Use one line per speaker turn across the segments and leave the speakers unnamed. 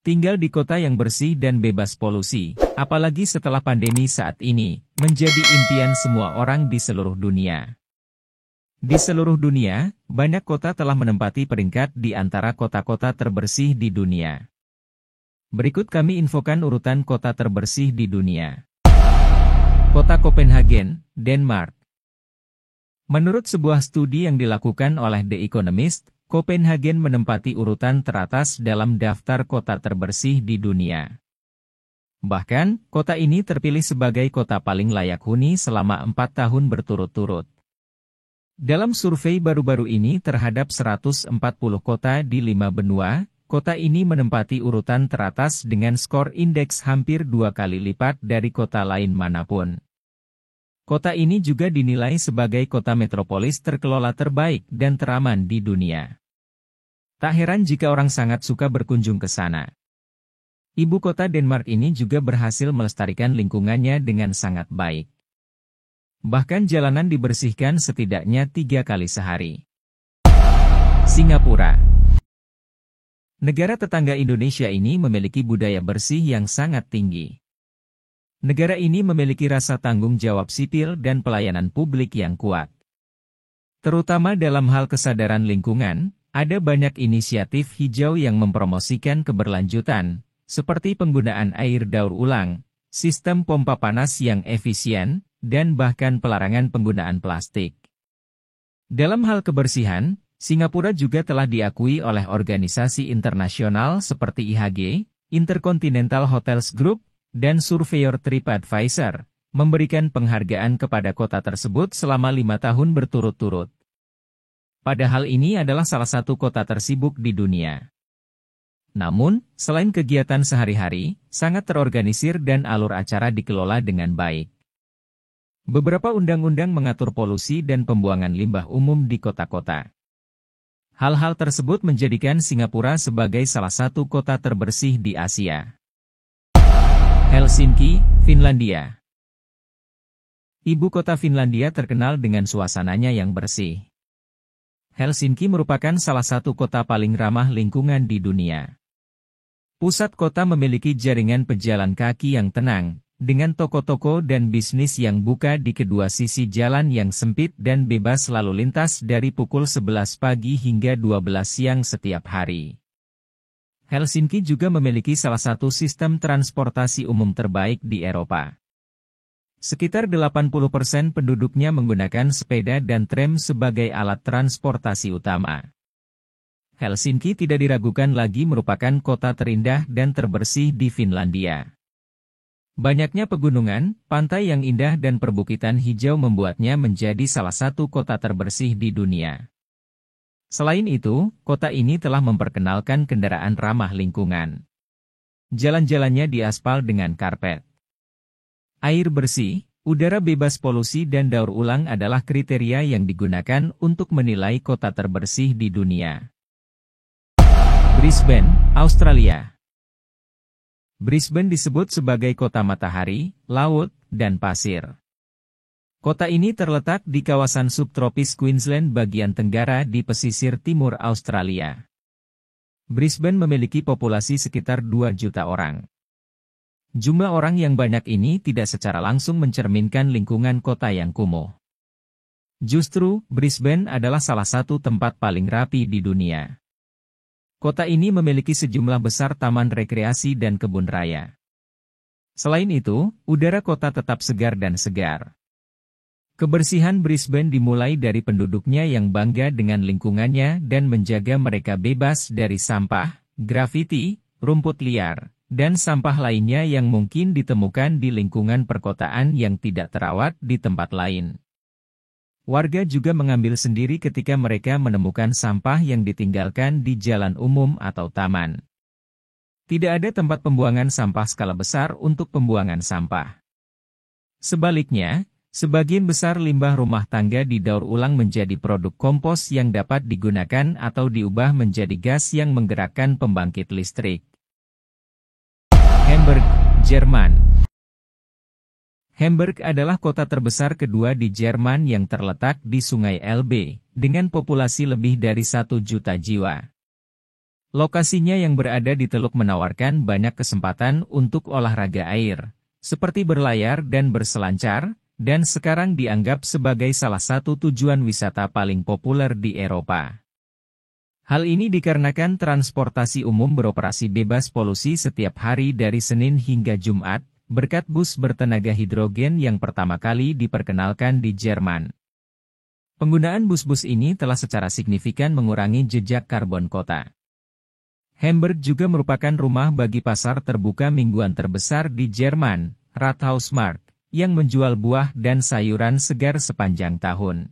Tinggal di kota yang bersih dan bebas polusi, apalagi setelah pandemi saat ini, menjadi impian semua orang di seluruh dunia. Di seluruh dunia, banyak kota telah menempati peringkat di antara kota-kota terbersih di dunia. Berikut kami infokan urutan kota terbersih di dunia. Kota Copenhagen, Denmark. Menurut sebuah studi yang dilakukan oleh The Economist, Copenhagen menempati urutan teratas dalam daftar kota terbersih di dunia. Bahkan, kota ini terpilih sebagai kota paling layak huni selama 4 tahun berturut-turut. Dalam survei baru-baru ini terhadap 140 kota di 5 benua, kota ini menempati urutan teratas dengan skor indeks hampir 2 kali lipat dari kota lain manapun. Kota ini juga dinilai sebagai kota metropolis terkelola terbaik dan teraman di dunia. Tak heran jika orang sangat suka berkunjung ke sana. Ibu kota Denmark ini juga berhasil melestarikan lingkungannya dengan sangat baik. Bahkan jalanan dibersihkan setidaknya 3 kali sehari. Singapura. Negara tetangga Indonesia ini memiliki budaya bersih yang sangat tinggi. Negara ini memiliki rasa tanggung jawab sipil dan pelayanan publik yang kuat. Terutama dalam hal kesadaran lingkungan, ada banyak inisiatif hijau yang mempromosikan keberlanjutan, seperti penggunaan air daur ulang, sistem pompa panas yang efisien, dan bahkan pelarangan penggunaan plastik. Dalam hal kebersihan, Singapura juga telah diakui oleh organisasi internasional seperti IHG, Intercontinental Hotels Group, dan Surveyor TripAdvisor, memberikan penghargaan kepada kota tersebut selama 5 tahun berturut-turut. Padahal ini adalah salah satu kota tersibuk di dunia. Namun, selain kegiatan sehari-hari, sangat terorganisir dan alur acara dikelola dengan baik. Beberapa undang-undang mengatur polusi dan pembuangan limbah umum di kota-kota. Hal-hal tersebut menjadikan Singapura sebagai salah satu kota terbersih di Asia. Helsinki, Finlandia. Ibu kota Finlandia terkenal dengan suasananya yang bersih. Helsinki merupakan salah satu kota paling ramah lingkungan di dunia. Pusat kota memiliki jaringan pejalan kaki yang tenang, dengan toko-toko dan bisnis yang buka di kedua sisi jalan yang sempit dan bebas lalu lintas dari pukul 11 pagi hingga 12 siang setiap hari. Helsinki juga memiliki salah satu sistem transportasi umum terbaik di Eropa. Sekitar 80% penduduknya menggunakan sepeda dan tram sebagai alat transportasi utama. Helsinki tidak diragukan lagi merupakan kota terindah dan terbersih di Finlandia. Banyaknya pegunungan, pantai yang indah dan perbukitan hijau membuatnya menjadi salah satu kota terbersih di dunia. Selain itu, kota ini telah memperkenalkan kendaraan ramah lingkungan. Jalan-jalannya diaspal dengan karpet. Air bersih, udara bebas polusi dan daur ulang adalah kriteria yang digunakan untuk menilai kota terbersih di dunia. Brisbane, Australia. Brisbane disebut sebagai kota matahari, laut, dan pasir. Kota ini terletak di kawasan subtropis Queensland bagian tenggara di pesisir timur Australia. Brisbane memiliki populasi sekitar 2 juta orang. Jumlah orang yang banyak ini tidak secara langsung mencerminkan lingkungan kota yang kumuh. Justru, Brisbane adalah salah satu tempat paling rapi di dunia. Kota ini memiliki sejumlah besar taman rekreasi dan kebun raya. Selain itu, udara kota tetap segar dan segar. Kebersihan Brisbane dimulai dari penduduknya yang bangga dengan lingkungannya dan menjaga mereka bebas dari sampah, grafiti, rumput liar, dan sampah lainnya yang mungkin ditemukan di lingkungan perkotaan yang tidak terawat di tempat lain. Warga juga mengambil sendiri ketika mereka menemukan sampah yang ditinggalkan di jalan umum atau taman. Tidak ada tempat pembuangan sampah skala besar untuk pembuangan sampah. Sebaliknya, sebagian besar limbah rumah tangga didaur ulang menjadi produk kompos yang dapat digunakan atau diubah menjadi gas yang menggerakkan pembangkit listrik. Hamburg, Jerman. Hamburg adalah kota terbesar kedua di Jerman yang terletak di Sungai Elbe, dengan populasi lebih dari 1 juta jiwa. Lokasinya yang berada di teluk menawarkan banyak kesempatan untuk olahraga air, seperti berlayar dan berselancar, dan sekarang dianggap sebagai salah satu tujuan wisata paling populer di Eropa. Hal ini dikarenakan transportasi umum beroperasi bebas polusi setiap hari dari Senin hingga Jumat, berkat bus bertenaga hidrogen yang pertama kali diperkenalkan di Jerman. Penggunaan bus-bus ini telah secara signifikan mengurangi jejak karbon kota. Hamburg juga merupakan rumah bagi pasar terbuka mingguan terbesar di Jerman, Rathausmarkt, yang menjual buah dan sayuran segar sepanjang tahun.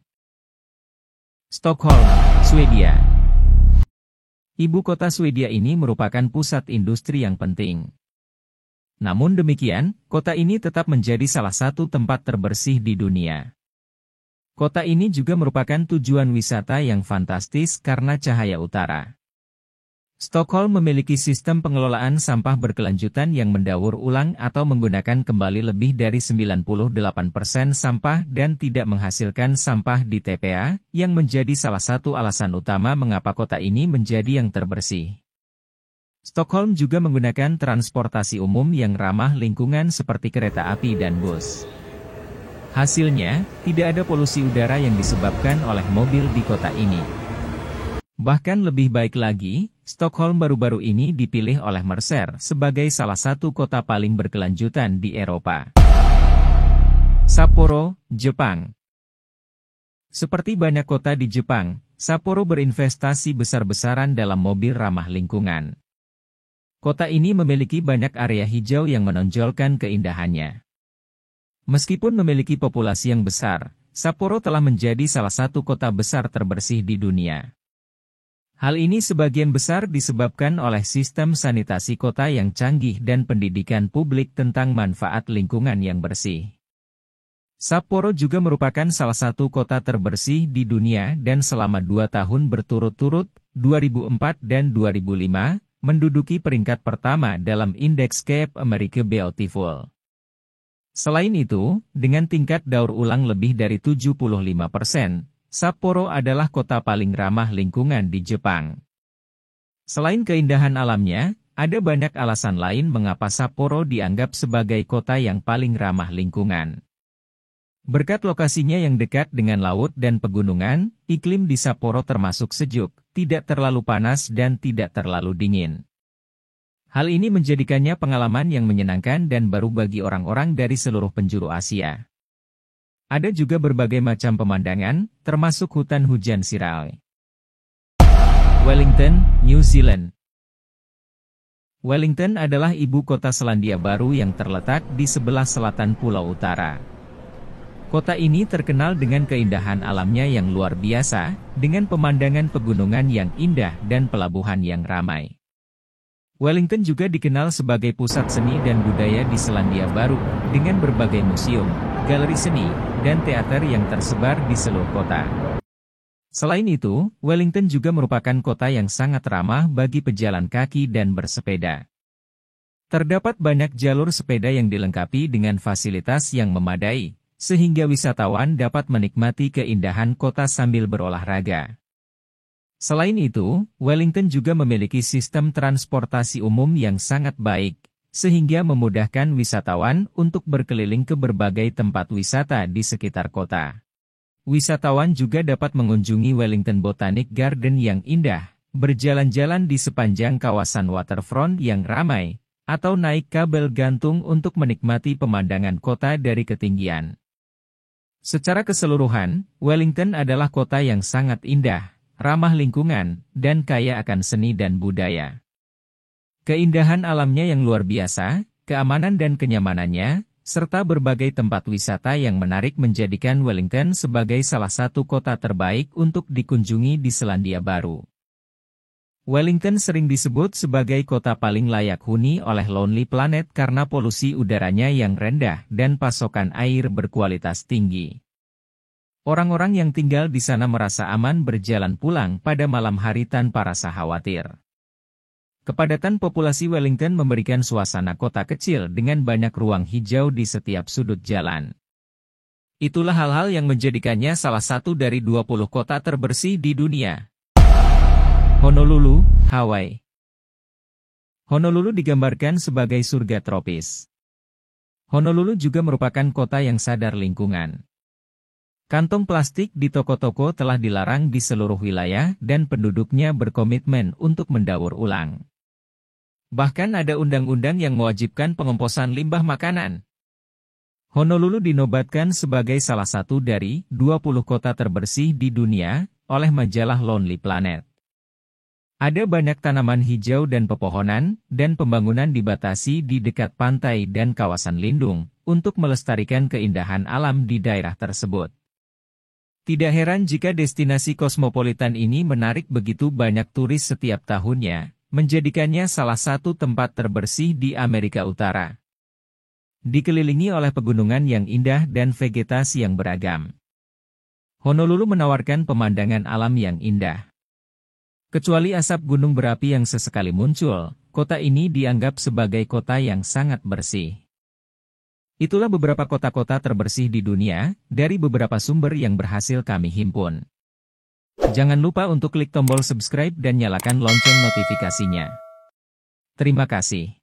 Stockholm, Swedia. Ibu kota Swedia ini merupakan pusat industri yang penting. Namun demikian, kota ini tetap menjadi salah satu tempat terbersih di dunia. Kota ini juga merupakan tujuan wisata yang fantastis karena cahaya utara. Stockholm memiliki sistem pengelolaan sampah berkelanjutan yang mendaur ulang atau menggunakan kembali lebih dari 98% sampah dan tidak menghasilkan sampah di TPA, yang menjadi salah satu alasan utama mengapa kota ini menjadi yang terbersih. Stockholm juga menggunakan transportasi umum yang ramah lingkungan seperti kereta api dan bus. Hasilnya, tidak ada polusi udara yang disebabkan oleh mobil di kota ini. Bahkan lebih baik lagi, Stockholm baru-baru ini dipilih oleh Mercer sebagai salah satu kota paling berkelanjutan di Eropa. Sapporo, Jepang. Seperti banyak kota di Jepang, Sapporo berinvestasi besar-besaran dalam mobil ramah lingkungan. Kota ini memiliki banyak area hijau yang menonjolkan keindahannya. Meskipun memiliki populasi yang besar, Sapporo telah menjadi salah satu kota besar terbersih di dunia. Hal ini sebagian besar disebabkan oleh sistem sanitasi kota yang canggih dan pendidikan publik tentang manfaat lingkungan yang bersih. Sapporo juga merupakan salah satu kota terbersih di dunia dan selama 2 tahun berturut-turut, 2004 dan 2005, menduduki peringkat pertama dalam indeks Cape America Beautiful. Selain itu, dengan tingkat daur ulang lebih dari 75%, Sapporo adalah kota paling ramah lingkungan di Jepang. Selain keindahan alamnya, ada banyak alasan lain mengapa Sapporo dianggap sebagai kota yang paling ramah lingkungan. Berkat lokasinya yang dekat dengan laut dan pegunungan, iklim di Sapporo termasuk sejuk, tidak terlalu panas dan tidak terlalu dingin. Hal ini menjadikannya pengalaman yang menyenangkan dan baru bagi orang-orang dari seluruh penjuru Asia. Ada juga berbagai macam pemandangan, termasuk hutan hujan Sirai. Wellington, New Zealand. Wellington adalah ibu kota Selandia Baru yang terletak di sebelah selatan Pulau Utara. Kota ini terkenal dengan keindahan alamnya yang luar biasa, dengan pemandangan pegunungan yang indah dan pelabuhan yang ramai. Wellington juga dikenal sebagai pusat seni dan budaya di Selandia Baru, dengan berbagai museum, galeri seni, dan teater yang tersebar di seluruh kota. Selain itu, Wellington juga merupakan kota yang sangat ramah bagi pejalan kaki dan bersepeda. Terdapat banyak jalur sepeda yang dilengkapi dengan fasilitas yang memadai, sehingga wisatawan dapat menikmati keindahan kota sambil berolahraga. Selain itu, Wellington juga memiliki sistem transportasi umum yang sangat baik, sehingga memudahkan wisatawan untuk berkeliling ke berbagai tempat wisata di sekitar kota. Wisatawan juga dapat mengunjungi Wellington Botanic Garden yang indah, berjalan-jalan di sepanjang kawasan waterfront yang ramai, atau naik kabel gantung untuk menikmati pemandangan kota dari ketinggian. Secara keseluruhan, Wellington adalah kota yang sangat indah, ramah lingkungan, dan kaya akan seni dan budaya. Keindahan alamnya yang luar biasa, keamanan dan kenyamanannya, serta berbagai tempat wisata yang menarik menjadikan Wellington sebagai salah satu kota terbaik untuk dikunjungi di Selandia Baru. Wellington sering disebut sebagai kota paling layak huni oleh Lonely Planet karena polusi udaranya yang rendah dan pasokan air berkualitas tinggi. Orang-orang yang tinggal di sana merasa aman berjalan pulang pada malam hari tanpa rasa khawatir. Kepadatan populasi Wellington memberikan suasana kota kecil dengan banyak ruang hijau di setiap sudut jalan. Itulah hal-hal yang menjadikannya salah satu dari 20 kota terbersih di dunia. Honolulu, Hawaii. Honolulu digambarkan sebagai surga tropis. Honolulu juga merupakan kota yang sadar lingkungan. Kantong plastik di toko-toko telah dilarang di seluruh wilayah dan penduduknya berkomitmen untuk mendaur ulang. Bahkan ada undang-undang yang mewajibkan pengomposan limbah makanan. Honolulu dinobatkan sebagai salah satu dari 20 kota terbersih di dunia oleh majalah Lonely Planet. Ada banyak tanaman hijau dan pepohonan, dan pembangunan dibatasi di dekat pantai dan kawasan lindung, untuk melestarikan keindahan alam di daerah tersebut. Tidak heran jika destinasi kosmopolitan ini menarik begitu banyak turis setiap tahunnya, menjadikannya salah satu tempat terbersih di Amerika Utara. Dikelilingi oleh pegunungan yang indah dan vegetasi yang beragam. Honolulu menawarkan pemandangan alam yang indah. Kecuali asap gunung berapi yang sesekali muncul, kota ini dianggap sebagai kota yang sangat bersih. Itulah beberapa kota-kota terbersih di dunia, dari beberapa sumber yang berhasil kami himpun. Jangan lupa untuk klik tombol subscribe dan nyalakan lonceng notifikasinya. Terima kasih.